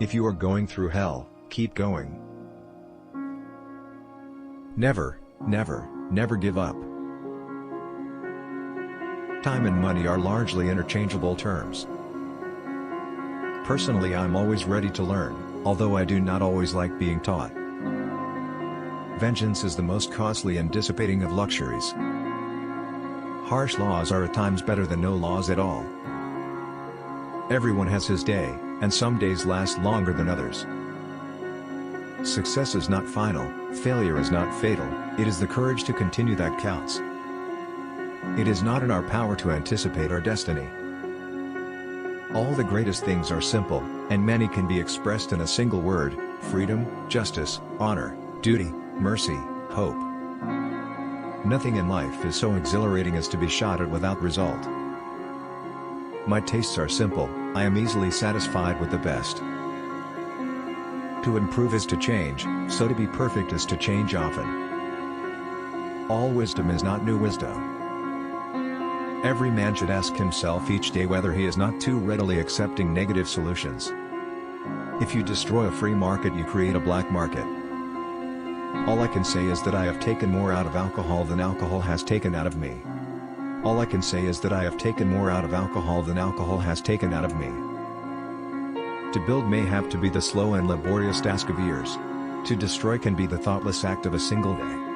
If you are going through hell, keep going. Never, never, never give up. Time and money are largely interchangeable terms. Personally, I'm always ready to learn, although I do not always like being taught. Vengeance is the most costly and dissipating of luxuries. Harsh laws are at times better than no laws at all. Everyone has his day, and some days last longer than others. Success is not final, failure is not fatal, it is the courage to continue that counts. It is not in our power to anticipate our destiny. All the greatest things are simple, and many can be expressed in a single word: freedom, justice, honor, duty, mercy, hope. Nothing in life is so exhilarating as to be shot at without result. My tastes are simple, I am easily satisfied with the best. To improve is to change, so to be perfect is to change often. All wisdom is not new wisdom. Every man should ask himself each day whether he is not too readily accepting negative solutions. If you destroy a free market, you create a black market. All I can say is that I have taken more out of alcohol than alcohol has taken out of me. All I can say is that I have taken more out of alcohol than alcohol has taken out of me. To build may have to be the slow and laborious task of years. To destroy can be the thoughtless act of a single day.